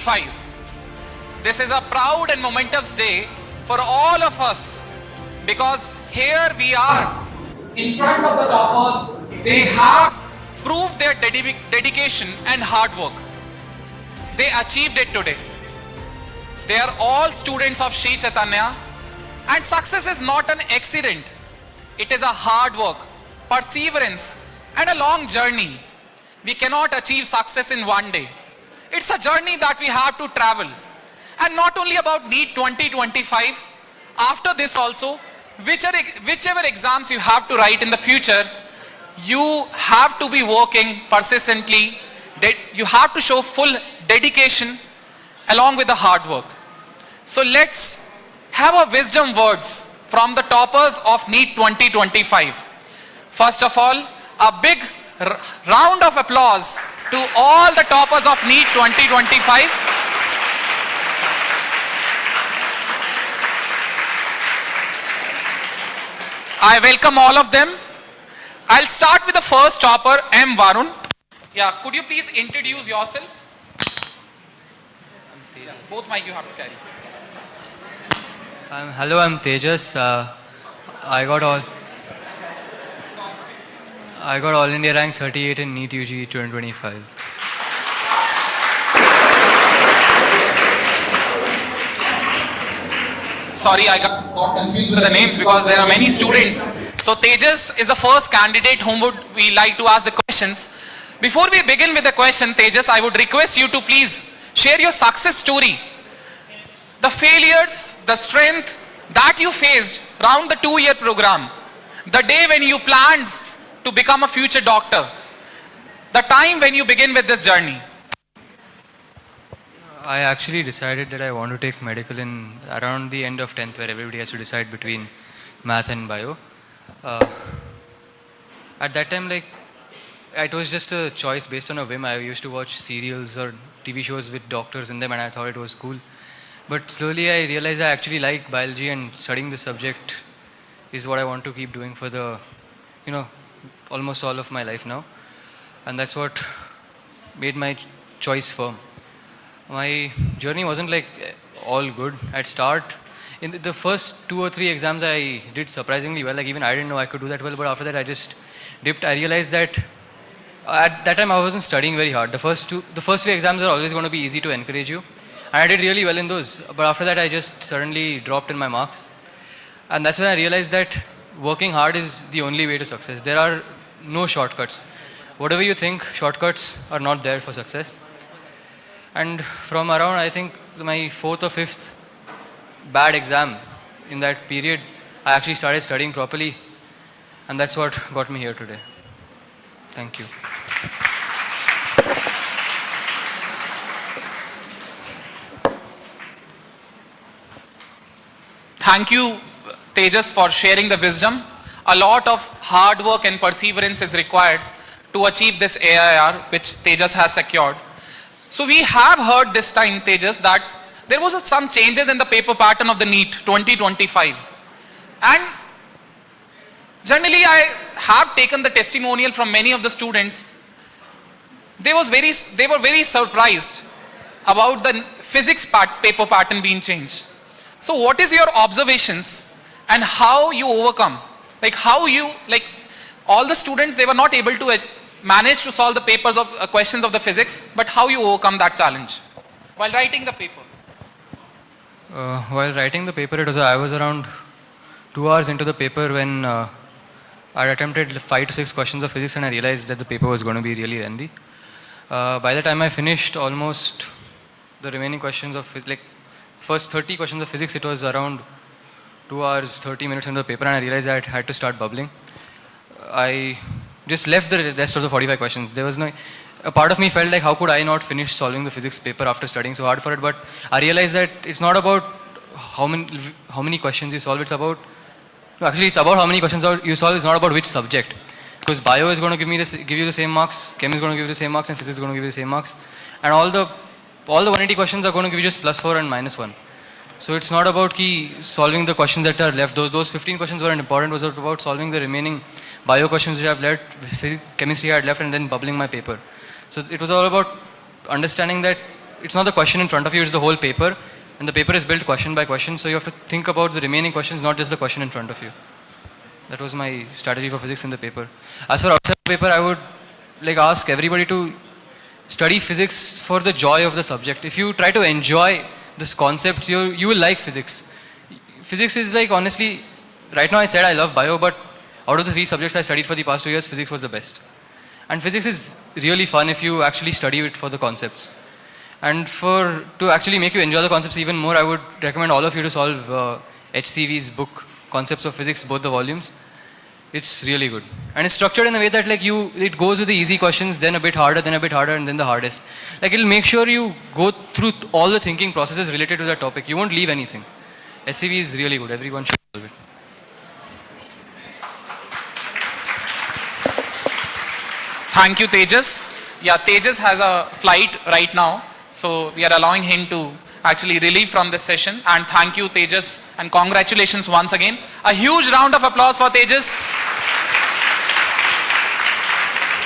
5. This is a proud and momentous day for all of us because here we are in front of the toppers. They have proved their dedication and hard work. They achieved it today. They are all students of Sri Chaitanya, and success is not an accident. It is a hard work, perseverance, and a long journey. We cannot achieve success in one day. It's a journey that we have to travel. And not only about NEET 2025, after this also, whichever exams you have to write in the future, you have to be working persistently. You have to show full dedication along with the hard work. So let's have a wisdom words from the toppers of NEET 2025. First of all, a big round of applause to all the toppers of NEET 2025. I welcome all of them. I'll start with the first topper, M. Varun. Yeah, could you please introduce yourself? Yeah, both mic you have to carry. Hello, I'm Tjas. I got all India rank 38 in NEET UG 2025. Sorry, I got confused with the names because there are many students. So Tjas is the first candidate whom would we like to ask the questions. Before we begin with the question, Tjas, I would request you to please share your success story. The failures, the strength that you faced around the 2-year program. The day when you planned to become a future doctor. The time when you begin with this journey. I actually decided that I want to take medical in around the end of 10th, where everybody has to decide between math and bio. At that time, it was just a choice based on a whim. I used to watch serials or TV shows with doctors in them, and I thought it was cool. But slowly I realized I actually like biology, and studying the subject is what I want to keep doing for the, almost all of my life now. And that's what made my choice firm. My journey wasn't all good at start. In the first 2 or 3 exams I did surprisingly well. Even I didn't know I could do that well, but after that I just dipped. I realized that at that time I wasn't studying very hard. The first few exams are always going to be easy to encourage you, and I did really well in those. But after that I just suddenly dropped in my marks, and that's when I realized that working hard is the only way to success. There are no shortcuts. Whatever you think, shortcuts are not there for success. And from around, I think, my 4th or 5th bad exam in that period, I actually started studying properly, and that's what got me here today. Thank you. Thank you, Tjas, for sharing the wisdom. A lot of hard work and perseverance is required to achieve this AIR, which Tjas has secured. So we have heard this time, Tjas, that there was some changes in the paper pattern of the NEET 2025. And generally I have taken the testimonial from many of the students. They were very surprised about the physics paper pattern being changed. So what is your observations and how you overcome? All the students, they were not able to manage to solve the papers of questions of the physics, but how you overcome that challenge while writing the paper? While writing the paper, I was around 2 hours into the paper when I attempted 5 to 6 questions of physics, and I realized that the paper was going to be really lengthy. By the time I finished almost the remaining questions of first 30 questions of physics, it was around 2 hours 30 minutes into the paper, and I realized I had to start bubbling. I just left the rest of the 45 questions. A part of me felt how could I not finish solving the physics paper after studying so hard for it, but I realized that it's not about how many questions you solve, it's about how many questions you solve, it's not about which subject. Because bio is going to give you the same marks, chem is going to give you the same marks, and physics is going to give you the same marks. And all the 180 questions are going to give you just +4 and -1. So it's not about solving the questions that are left. Those 15 questions weren't important. It was about solving the remaining bio questions which I have left, chemistry I had left, and then bubbling my paper. So it was all about understanding that it's not the question in front of you, it's the whole paper. And the paper is built question by question, so you have to think about the remaining questions, not just the question in front of you. That was my strategy for physics in the paper. As for outside the paper, I would like ask everybody to study physics for the joy of the subject. If you try to enjoy this concepts, you will like physics. Physics is like, honestly, right now I said I love bio, but out of the 3 subjects I studied for the past 2 years, physics was the best. And physics is really fun if you actually study it for the concepts. And to actually make you enjoy the concepts even more, I would recommend all of you to solve HCV's book, Concepts of Physics, both the volumes. It's really good. And it's structured in a way that like it goes with the easy questions, then a bit harder, and then the hardest. Like it'll make sure you go through all the thinking processes related to that topic. You won't leave anything. HCV is really good. Everyone should solve it. Thank you, Tejas. Yeah, Tejas has a flight right now, so we are allowing him to actually relieve from this session. And thank you, Tejas, and congratulations once again. A huge round of applause for Tejas.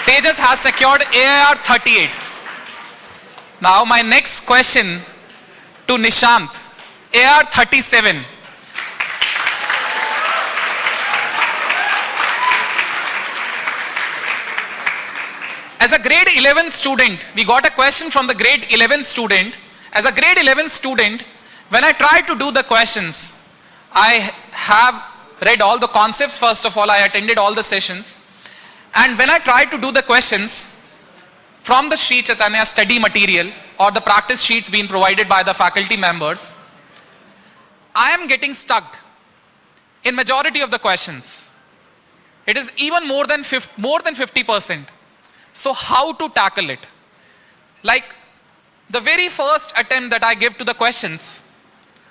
Tejas has secured AIR 38. Now my next question to Nishant, AIR 37. As a grade 11 student, we got a question from the grade 11 student. As a grade 11 student, when I tried to do the questions, I have read all the concepts first of all, I attended all the sessions. And when I tried to do the questions from the Sri Chaitanya study material or the practice sheets being provided by the faculty members, I am getting stuck in majority of the questions. It is even more than 50%. So how to tackle it? Like the very first attempt that I give to the questions,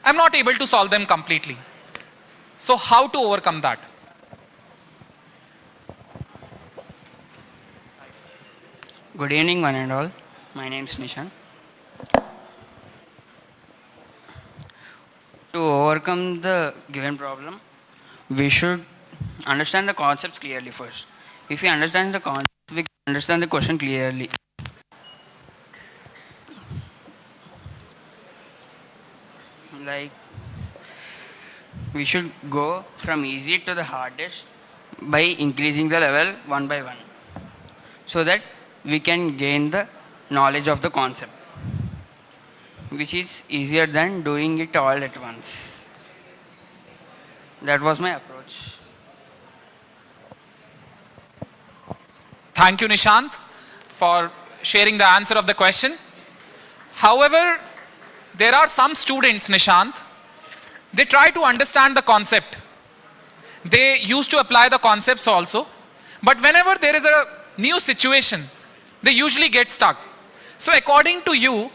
I'm not able to solve them completely. So how to overcome that? Good evening, one and all. My name is Nishan. To overcome the given problem, we should understand the concepts clearly first. If we understand the concept, we can understand the question clearly. Like, we should go from easy to the hardest by increasing the level one by one, so that we can gain the knowledge of the concept, which is easier than doing it all at once. That was my approach. Thank you, Nishant, for sharing the answer of the question. However, there are some students, Nishant, they try to understand the concept. They used to apply the concepts also, but whenever there is a new situation, they usually get stuck. So according to you,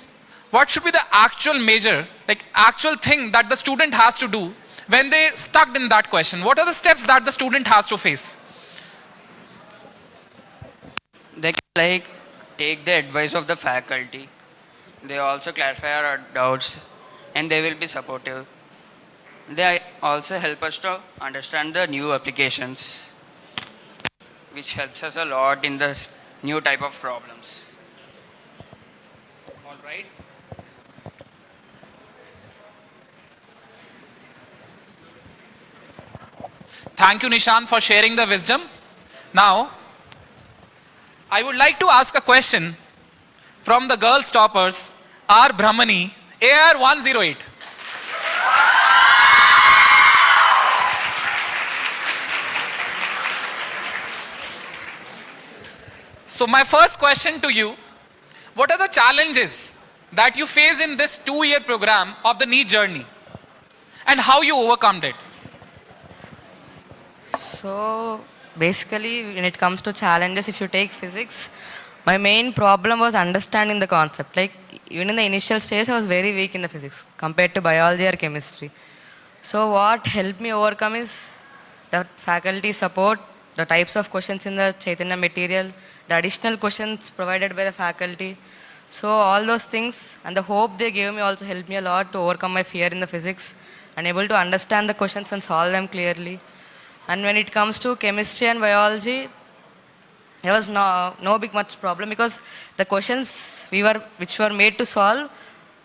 what should be the actual measure, like actual thing that the student has to do when they stuck in that question? What are the steps that the student has to face? They can take the advice of the faculty. They also clarify our doubts and they will be supportive. They also help us to understand the new applications, which helps us a lot in the new type of problems. All right. Thank you, Nishant, for sharing the wisdom. Now, I would like to ask a question from the girls toppers, R. Brahmani, AR 108. So my first question to you, what are the challenges that you face in this 2-year program of the NEET journey and how you overcome it? So basically, when it comes to challenges, if you take physics, my main problem was understanding the concept. Like even in the initial stage, I was very weak in the physics compared to biology or chemistry. So what helped me overcome is the faculty support, the types of questions in the Chaitanya material, the additional questions provided by the faculty. So all those things and the hope they gave me also helped me a lot to overcome my fear in the physics and able to understand the questions and solve them clearly. And when it comes to chemistry and biology, There was no big much problem because the questions which were made to solve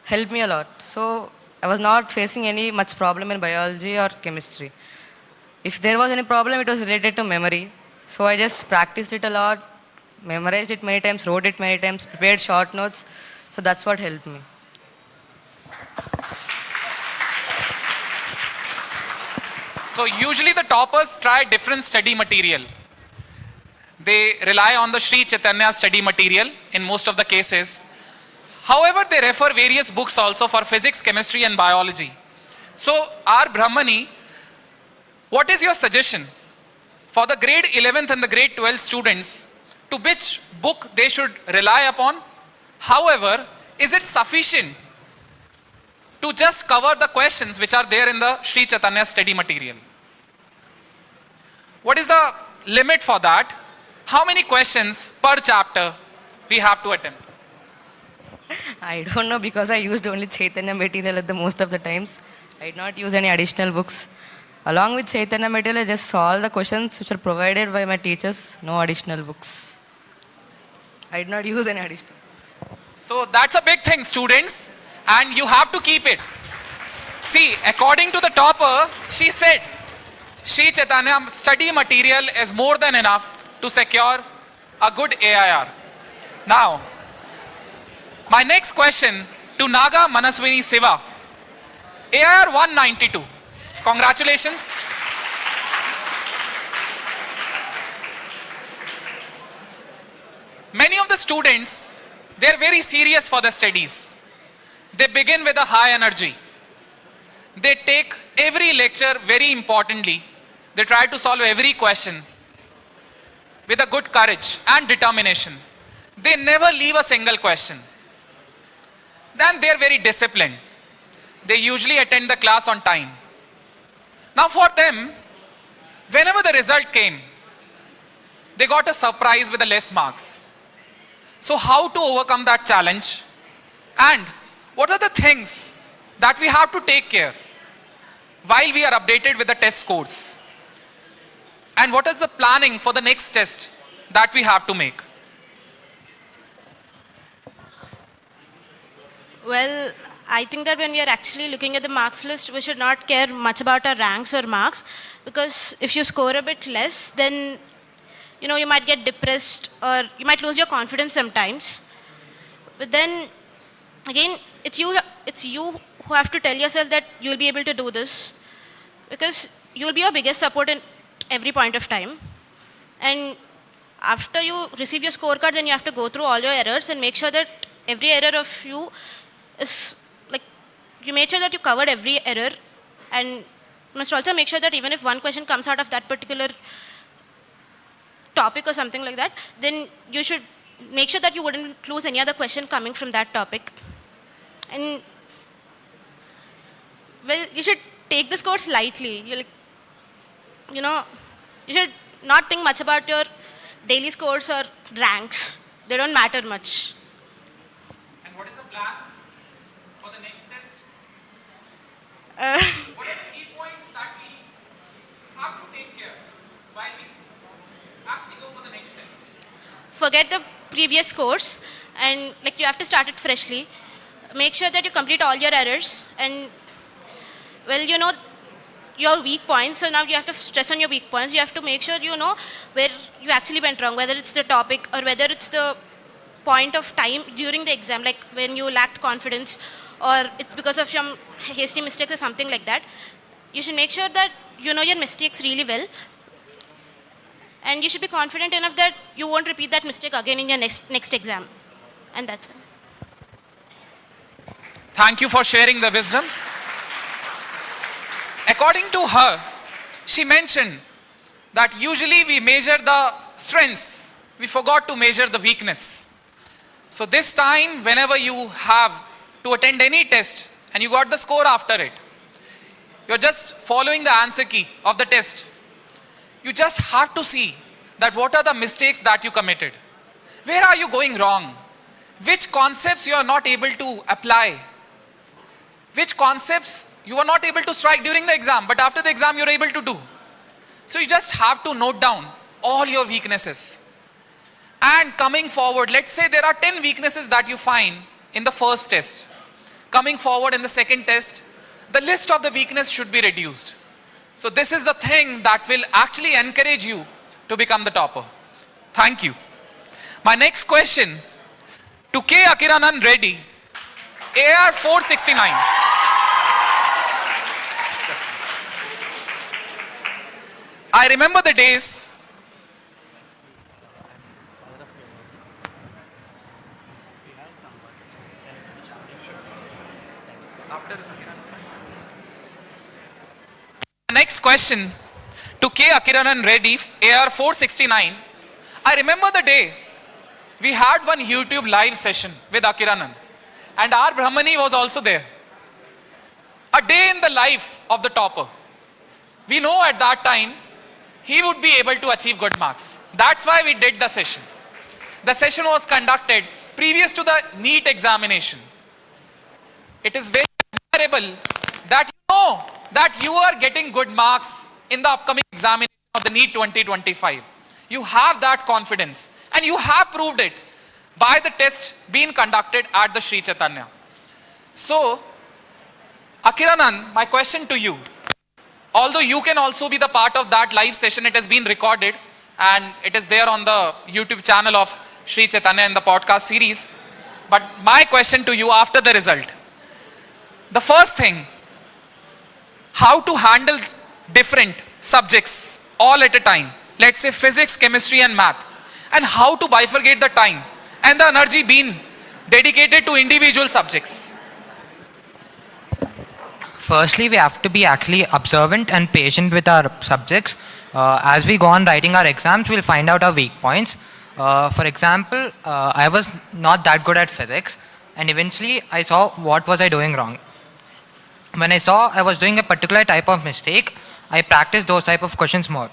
helped me a lot. So I was not facing any much problem in biology or chemistry. If there was any problem, it was related to memory. So I just practiced it a lot, memorized it many times, wrote it many times, prepared short notes. So that's what helped me. So usually the toppers try different study material. They rely on the Sri Chaitanya study material in most of the cases. However, they refer various books also for physics, chemistry and biology. So our Brahmani, what is your suggestion for the grade 11th and the grade 12th students to which book they should rely upon? However, is it sufficient to just cover the questions which are there in the Sri Chaitanya study material? What is the limit for that? How many questions per chapter we have to attempt? I don't know because I used only Chaitanya material at the most of the times. I did not use any additional books. Along with Chaitanya material, I just solved the questions which are provided by my teachers, no additional books. I did not use any additional books. So that's a big thing, students, and you have to keep it. See, according to the topper, she said, Sri Chaitanya study material is more than enough to secure a good AIR. Now, my next question to Naga Manaswini Siva, AIR 192. Congratulations. Many of the students, they are very serious for the studies. They begin with a high energy. They take every lecture very importantly. They try to solve every question with a good courage and determination. They never leave a single question. Then they are very disciplined. They usually attend the class on time. Now for them, whenever the result came, they got a surprise with the less marks. So how to overcome that challenge? And what are the things that we have to take care while we are updated with the test scores? And what is the planning for the next test that we have to make? Well, I think that when we are actually looking at the marks list, we should not care much about our ranks or marks, because if you score a bit less, then you might get depressed or you might lose your confidence sometimes. But then again, it's you who have to tell yourself that you'll be able to do this, because you'll be your biggest support in every point of time. And after you receive your scorecard, then you have to go through all your errors and make sure that every error of you is like, you made sure that you covered every error, and must also make sure that even if one question comes out of that particular topic or something like that, then you should make sure that you wouldn't lose any other question coming from that topic. And well, you should take the scores lightly. You should not think much about your daily scores or ranks. They don't matter much. And what is the plan for the next test? What are the key points that we have to take care while we actually go for the next test? Forget the previous scores, and you have to start it freshly. Make sure that you complete all your errors, and your weak points. So now you have to stress on your weak points. You have to make sure you know where you actually went wrong, whether it's the topic or whether it's the point of time during the exam, like when you lacked confidence or it's because of some hasty mistakes or something like that. You should make sure that you know your mistakes really well, and you should be confident enough that you won't repeat that mistake again in your next exam. And that's it. Thank you for sharing the wisdom. According to her, she mentioned that usually we measure the strengths, we forgot to measure the weakness. So this time, whenever you have to attend any test and you got the score after it, you're just following the answer key of the test. You just have to see that what are the mistakes that you committed. Where are you going wrong? Which concepts you are not able to apply? Which concepts you were not able to strike during the exam, but after the exam you're able to do. So you just have to note down all your weaknesses. And coming forward, let's say there are 10 weaknesses that you find in the first test. Coming forward in the second test, the list of the weakness should be reduced. So this is the thing that will actually encourage you to become the topper. Thank you. My next question to K. Akiranan Reddy, AR 469. I remember the days Next question to K. Akiranan Reddy, AR 469. I remember the day we had one YouTube live session with Akiranan and our Brahmani was also there. A day in the life of the topper. We know at that time he would be able to achieve good marks. That's why we did the session. The session was conducted previous to the NEET examination. It is very admirable that you know that you are getting good marks in the upcoming examination of the NEET 2025. You have that confidence and you have proved it by the test being conducted at the Sri Chaitanya. So, Akiranan, my question to you, although you can also be the part of that live session, it has been recorded and it is there on the YouTube channel of Sri Chaitanya in the podcast series. But my question to you after the result, the first thing, how to handle different subjects all at a time, let's say physics, chemistry and math, and how to bifurcate the time and the energy being dedicated to individual subjects. Firstly, we have to be actually observant and patient with our subjects. As we go on writing our exams, we'll find out our weak points. For example, I was not that good at physics, and eventually I saw what was I doing wrong. When I saw I was doing a particular type of mistake, I practiced those type of questions more.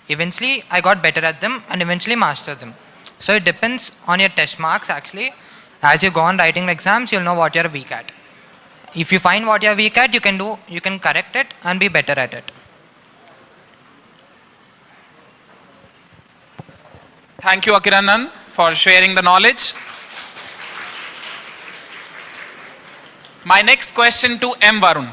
Eventually, I got better at them and eventually mastered them. So it depends on your test marks actually. As you go on writing exams, you'll know what you're weak at. If you find what you're weak at, you can correct it and be better at it. Thank you, Akiranan, for sharing the knowledge. My next question to M. Varun.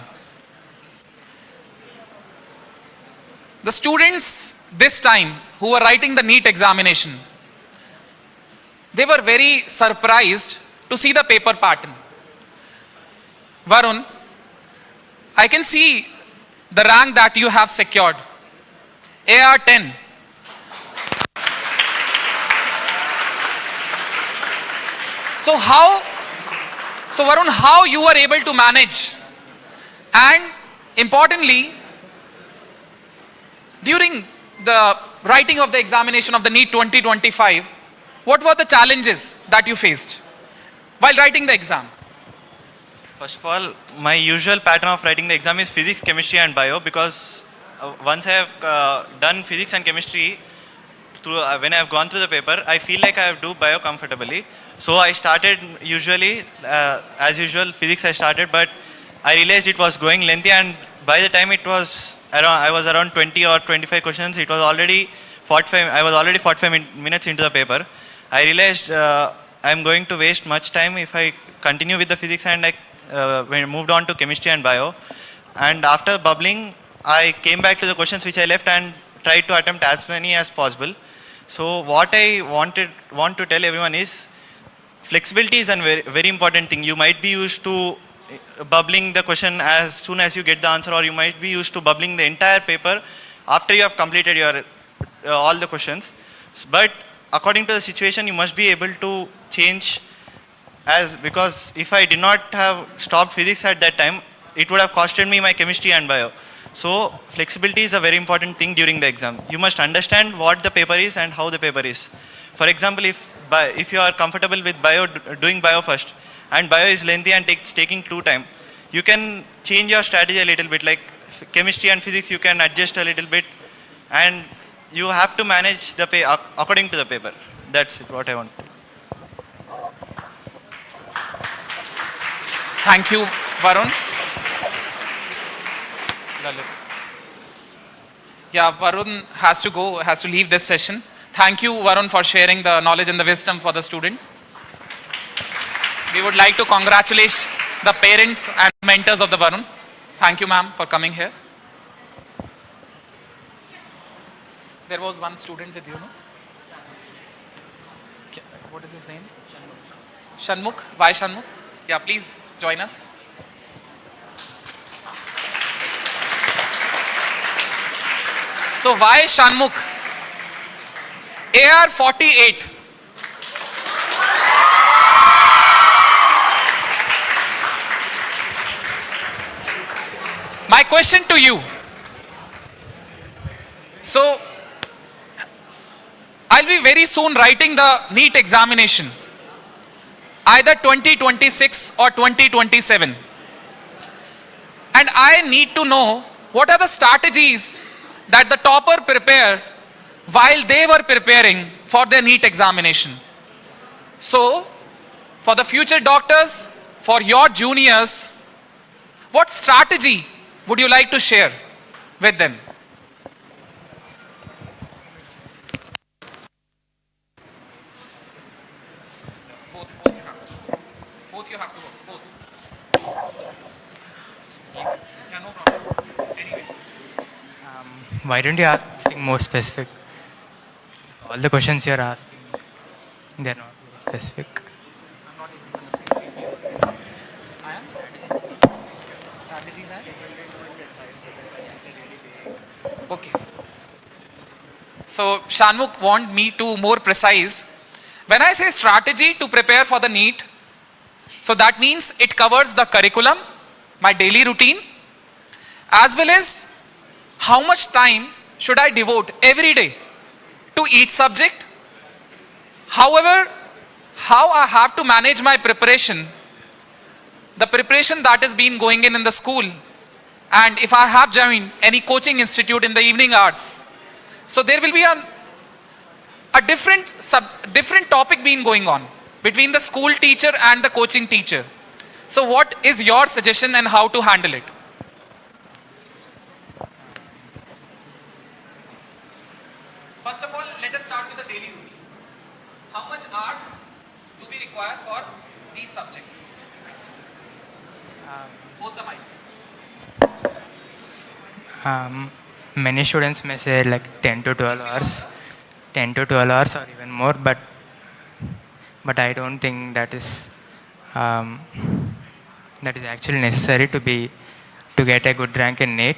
The students this time who were writing the NEET examination, they were very surprised to see the paper pattern. Varun, I can see the rank that you have secured, AR 10. So Varun, how you were able to manage? And importantly, during the writing of the examination of the NEET 2025, what were the challenges that you faced while writing the exam? First of all, my usual pattern of writing the exam is physics, chemistry and bio, because once I have done physics and chemistry, when I have gone through the paper, I feel like I have do bio comfortably. So I started usually, as usual, physics I started, but I realized it was going lengthy, and by the time it was around, I was around 20 or 25 questions, it was already 45, I was already 45 minutes into the paper. I realized I'm going to waste much time if I continue with the physics, and I moved on to chemistry and bio. And after bubbling, I came back to the questions which I left and tried to attempt as many as possible. So what I want to tell everyone is, flexibility is a very, very important thing. You might be used to bubbling the question as soon as you get the answer, or you might be used to bubbling the entire paper after you have completed your all the questions. But according to the situation, you must be able to change, because if I did not have stopped physics at that time, it would have costed me my chemistry and bio. So flexibility is a very important thing during the exam. You must understand what the paper is and how the paper is. For example, if you are comfortable with bio, doing bio first, and bio is lengthy and taking time, you can change your strategy a little bit. Like chemistry and physics, you can adjust a little bit, and you have to manage the according to the paper. That's it, what I want. Thank you, Varun. Yeah, Varun has to go, has to leave this session. Thank you, Varun, for sharing the knowledge and the wisdom for the students. We would like to congratulate the parents and mentors of the Varun. Thank you, ma'am, for coming here. There was one student with you, no? What is his name? Shanmukh. Why Shanmukh? Yeah, please join us. So why Shanmukh? AR 48. My question to you. So, I'll be very soon writing the NEET examination, either 2026 or 2027. And I need to know what are the strategies that the topper prepare while they were preparing for their NEET examination. So, for the future doctors, for your juniors, what strategy would you like to share with them? Both you have to work. Both. Yeah, no problem. Anyway. Why don't you ask something more specific? All the questions you're asking, they're not very specific. I'm not able to understand. Please. I am? Strategies are? Okay. So Shanmukh want me to more precise. When I say strategy to prepare for the NEET, so that means it covers the curriculum, my daily routine, as well as how much time should I devote every day to each subject. However, how I have to manage my preparation, the preparation that has been going in the school, and if I have joined any coaching institute in the evening hours, so there will be a different topic being going on between the school teacher and the coaching teacher. So what is your suggestion and how to handle it? First of all, let us start with the daily routine. How much hours do we require for these subjects? Both the mics. Many students may say like 10 to 12 hours, 10 to 12 hours or even more, but I don't think that is actually necessary to get a good rank in NEET.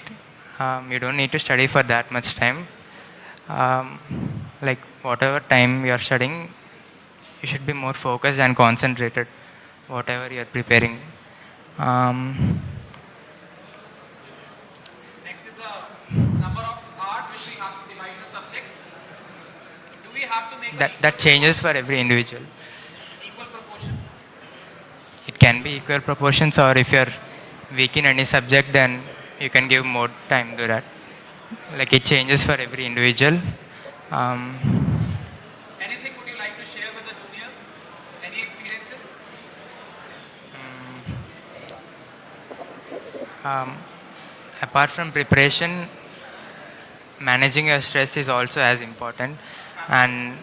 You don't need to study for that much time. Like whatever time you are studying, you should be more focused and concentrated, whatever you are preparing. Next is the number of hours which we have to divide the subjects. Do we have to make that changes for every individual. equal proportion? It can be equal proportions, or if you're weak in any subject, then you can give more time to that. Like it changes for every individual. Anything would you like to share with the juniors? Any experiences? Apart from preparation, managing your stress is also as important, and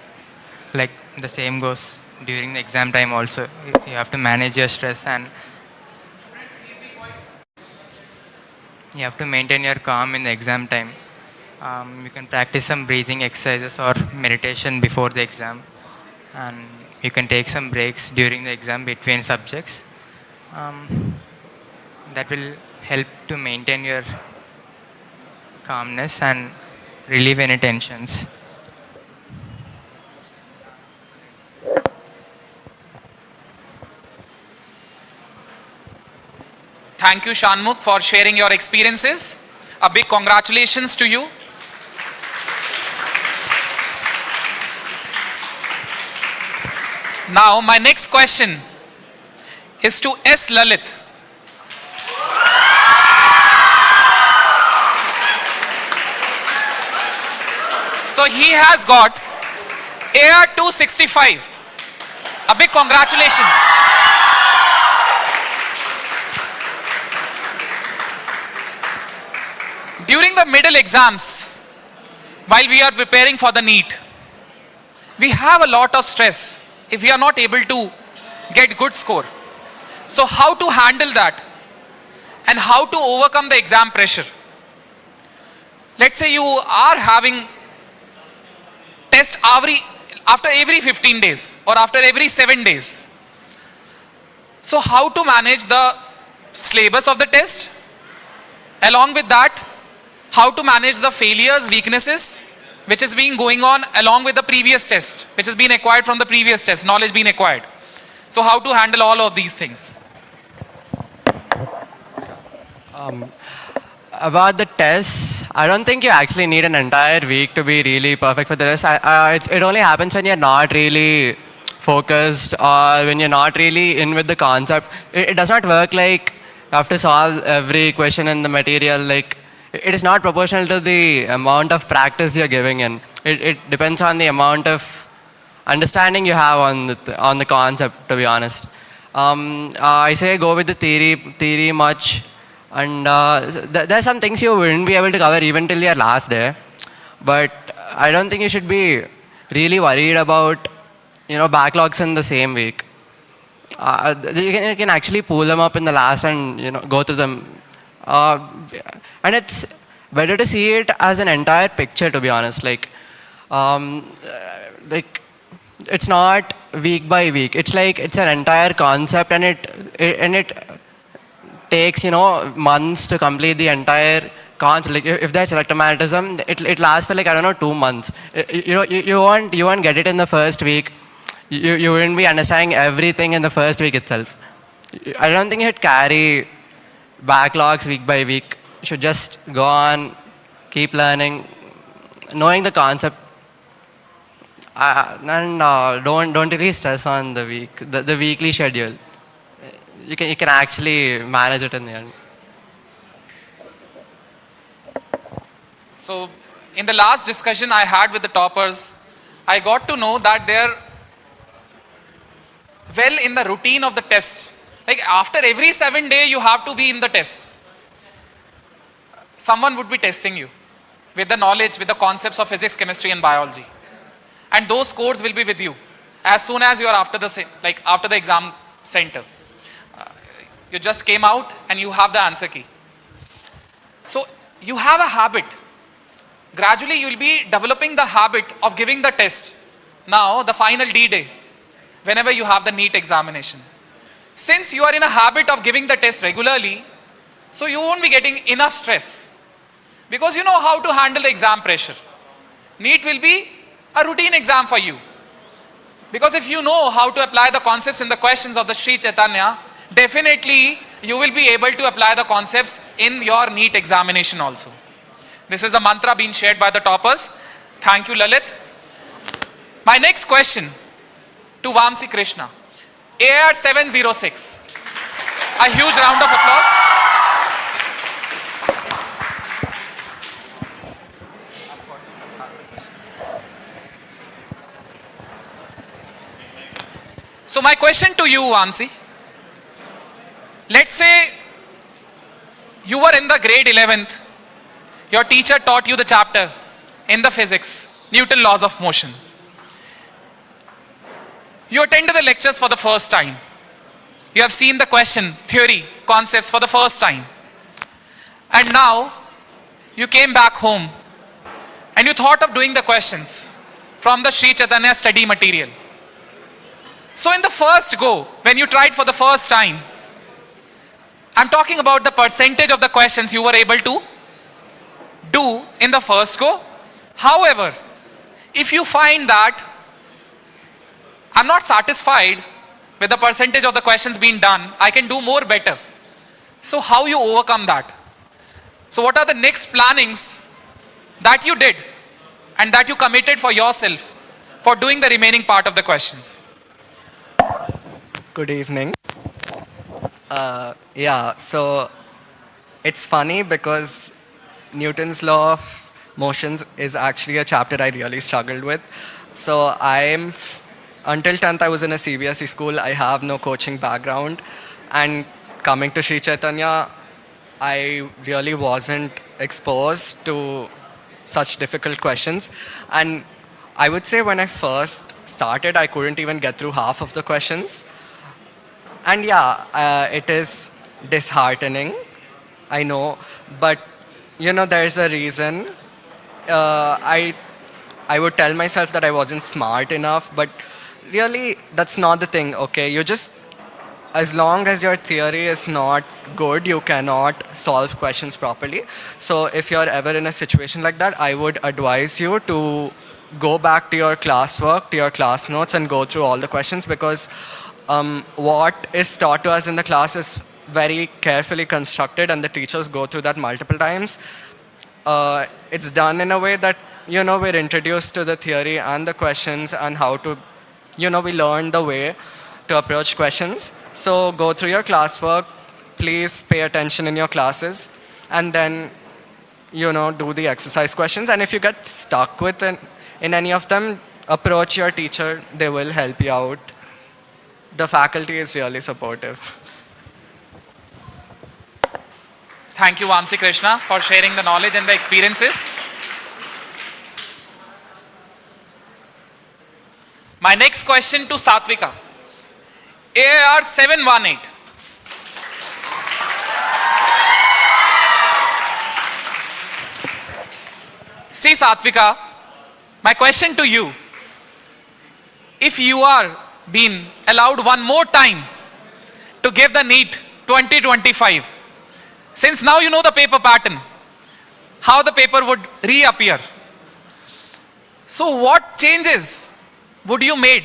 like the same goes during the exam time also. You have to manage your stress, and you have to maintain your calm in the exam time. You can practice some breathing exercises or meditation before the exam, and you can take some breaks during the exam between subjects. That will help to maintain your calmness and relieve any tensions. Thank you, Shanmukh, for sharing your experiences. A big congratulations to you. Now, my next question is to S. Lalit. So he has got AR 265. A big congratulations. During the middle exams, while we are preparing for the NEET, we have a lot of stress if we are not able to get good score. So how to handle that and how to overcome the exam pressure? Let's say you are having test after every 15 days or after every 7 days. So how to manage the syllabus of the test? Along with that, how to manage the failures, weaknesses, which has been going on along with the previous test, which has been acquired from the previous test, knowledge being acquired. So how to handle all of these things? About the tests, I don't think you actually need an entire week to be really perfect for the test. It only happens when you're not really focused or when you're not really in with the concept. It does not work like you have to solve every question in the material. Like, it is not proportional to the amount of practice you're giving in. It depends on the amount of understanding you have on the concept, to be honest. I say go with the theory much. And there are some things you wouldn't be able to cover even till your last day. But I don't think you should be really worried about, backlogs in the same week. You can actually pull them up in the last and, go through them. And it's better to see it as an entire picture, to be honest. Like it's not week by week. It's like it's an entire concept, and it takes months to complete the entire concept. Like if there's electromagnetism, it lasts for 2 months. You won't get it in the first week. You wouldn't be understanding everything in the first week itself. I don't think you should carry backlogs week by week. You should just go on, keep learning, knowing the concept, and don't really stress on the weekly schedule. You can actually manage it in the end. So in the last discussion I had with the toppers, I got to know that they're well in the routine of the test. Like after every 7 days you have to be in the test. Someone would be testing you with the knowledge, with the concepts of physics, chemistry and biology. And those codes will be with you as soon as you are after the exam center. You just came out and you have the answer key. So you have a habit. Gradually you will be developing the habit of giving the test. Now the final D-day, whenever you have the NEET examination. Since you are in a habit of giving the test regularly, so you won't be getting enough stress. Because you know how to handle the exam pressure. NEET will be a routine exam for you. Because if you know how to apply the concepts in the questions of the Sri Chaitanya, definitely you will be able to apply the concepts in your NEET examination also. This is the mantra being shared by the toppers. Thank you, Lalit. My next question to Vamsi Krishna. AR 706. A huge round of applause. So my question to you, Vamsi. Let's say you were in the grade 11th. Your teacher taught you the chapter in the physics, Newton's laws of motion. You attended the lectures for the first time. You have seen the question, theory, concepts for the first time. And now you came back home and you thought of doing the questions from the Sri Chaitanya study material. So in the first go, when you tried for the first time, I'm talking about the percentage of the questions you were able to do in the first go. However, if you find that I'm not satisfied with the percentage of the questions being done, I can do more better. So how you overcome that? So what are the next plannings that you did and that you committed for yourself for doing the remaining part of the questions? Good evening. So it's funny because Newton's law of motions is actually a chapter I really struggled with. So until 10th I was in a CBSE school. I have no coaching background, and coming to Sri Chaitanya, I really wasn't exposed to such difficult questions. And I would say when I first started, I couldn't even get through half of the questions. And yeah, it is disheartening, I know, but there's a reason. I would tell myself that I wasn't smart enough, but really that's not the thing, okay? As long as your theory is not good, you cannot solve questions properly. So if you're ever in a situation like that, I would advise you to go back to your classwork, to your class notes, and go through all the questions, because what is taught to us in the class is very carefully constructed, and the teachers go through that multiple times. It's done in a way that we're introduced to the theory and the questions and how to we learn the way to approach questions. So go through your classwork, please pay attention in your classes, and then do the exercise questions. And if you get stuck with in any of them, approach your teacher, they will help you out. The faculty is really supportive. Thank you, Vamsi Krishna, for sharing the knowledge and the experiences. My next question to Satvika. AIR 718. See, Satvika, my question to you. If you are being allowed one more time to give the NEET 2025, since now you know the paper pattern, how the paper would reappear. So what changes would you make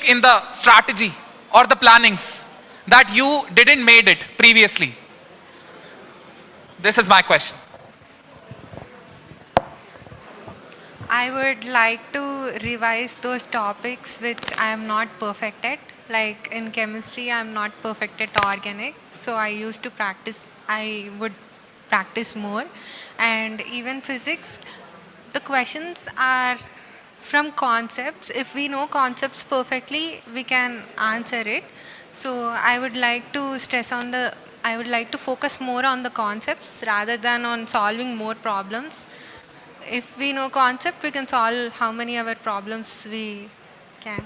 in the strategy or the plannings that you didn't made it previously? This is my question. I would like to revise those topics which I am not perfect at. Like in chemistry, I am not perfect at organic. So I would practice more. And even physics, the questions are from concepts. If we know concepts perfectly, we can answer it. So I would like to I would like to focus more on the concepts rather than on solving more problems. If we know concept, we can solve how many other problems we can.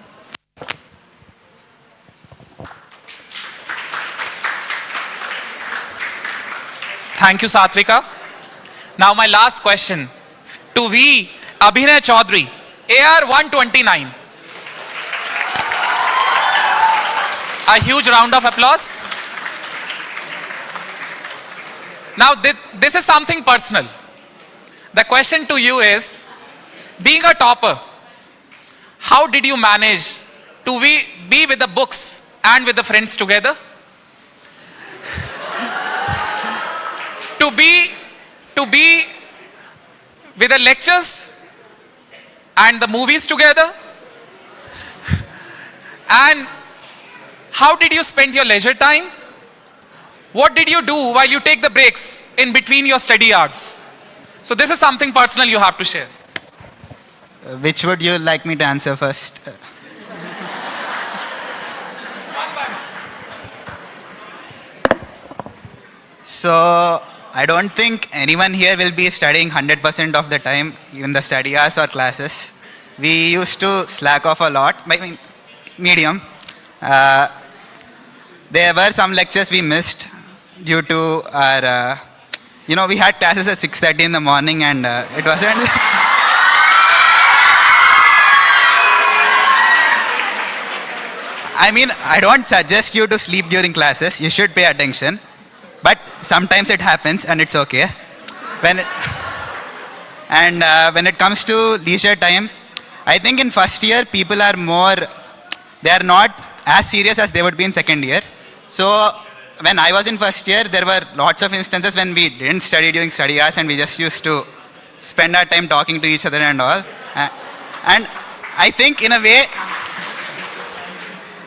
Thank you, Satvika. Now my last question to V. Abhinay Chaudhary, AR 129. A huge round of applause. Now this is something personal. The question to you is, being a topper, how did you manage to be with the books and with the friends together? to be with the lectures and the movies together? And how did you spend your leisure time? What did you do while you take the breaks in between your study hours? So this is something personal you have to share. Which would you like me to answer first? So I don't think anyone here will be studying 100% of the time, even the study hours or classes. We used to slack off a lot, I mean, medium. There were some lectures we missed due to our, we had classes at 6:30 in the morning, and it wasn't. I mean, I don't suggest you to sleep during classes. You should pay attention. But sometimes it happens, and it's okay. When it comes to leisure time, I think in first year people are they are not as serious as they would be in second year. So when I was in first year, there were lots of instances when we didn't study during study hours, and we just used to spend our time talking to each other and all. And I think in a way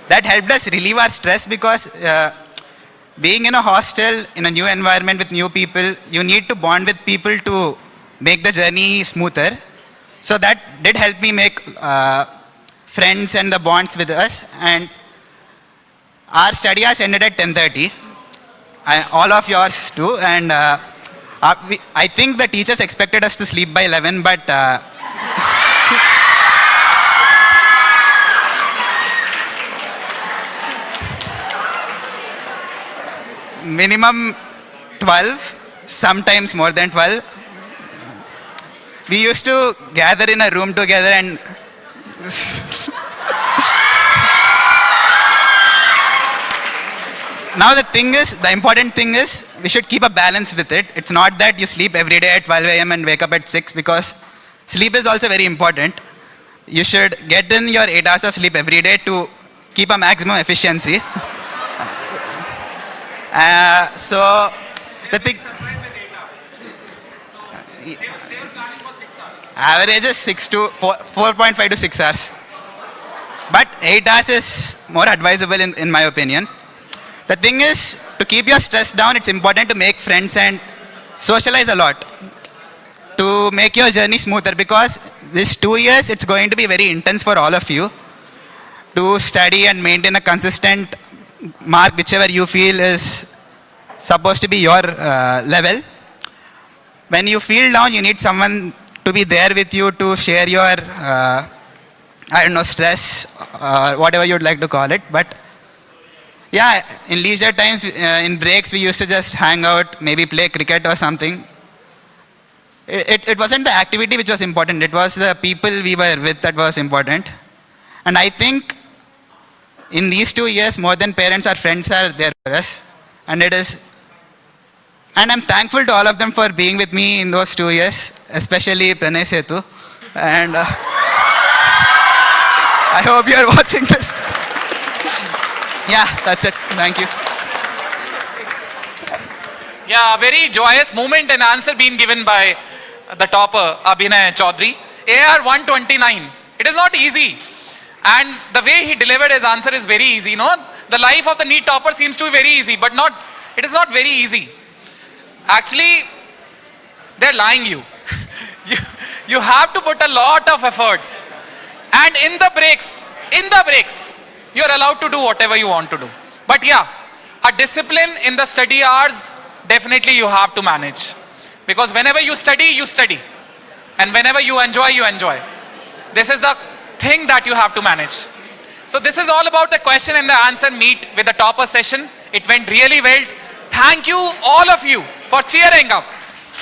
that helped us relieve our stress, because being in a hostel, in a new environment with new people, you need to bond with people to make the journey smoother. So that did help me make friends and the bonds with us. And our study hours ended at 10:30. All of yours too. And I think the teachers expected us to sleep by 11, but minimum 12, sometimes more than 12. We used to gather in a room together and now the important thing is we should keep a balance with it. It's not that you sleep every day at 12 a.m. and wake up at 6, because sleep is also very important. You should get in your 8 hours of sleep every day to keep a maximum efficiency. So the thing, average is 4.5 to 6 hours. But 8 hours is more advisable in my opinion. The thing is, to keep your stress down, it's important to make friends and socialize a lot to make your journey smoother, because this 2 years, it's going to be very intense for all of you to study and maintain a consistent mark, whichever you feel is supposed to be your level. When you feel down, you need someone to be there with you to share your, stress, whatever you'd like to call it. But yeah, in leisure times, in breaks, we used to just hang out, maybe play cricket or something. It wasn't the activity which was important, it was the people we were with that was important. And I think in these 2 years, more than parents, our friends are there for us. And I'm thankful to all of them for being with me in those 2 years, especially Pranay Setu. And I hope you are watching this. Yeah, that's it. Thank you. Yeah, a very joyous moment and answer being given by the topper, Abhinay Chaudhary. AR 129. It is not easy. And the way he delivered his answer is very easy. The life of the NEET topper seems to be very easy, but it is not very easy. Actually, they're lying you. You have to put a lot of efforts. And in the breaks, you're allowed to do whatever you want to do. But yeah, a discipline in the study hours, definitely you have to manage. Because whenever you study, you study. And whenever you enjoy, you enjoy. This is the thing that you have to manage. So this is all about the question and the answer meet with the topper session. It went really well. Thank you, all of you, for cheering up.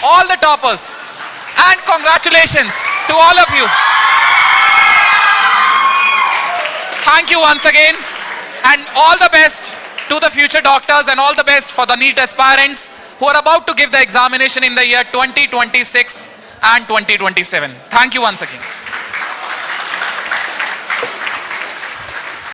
All the toppers. And congratulations to all of you. Thank you once again. And all the best to the future doctors and all the best for the NEET aspirants who are about to give the examination in the year 2026 and 2027. Thank you once again.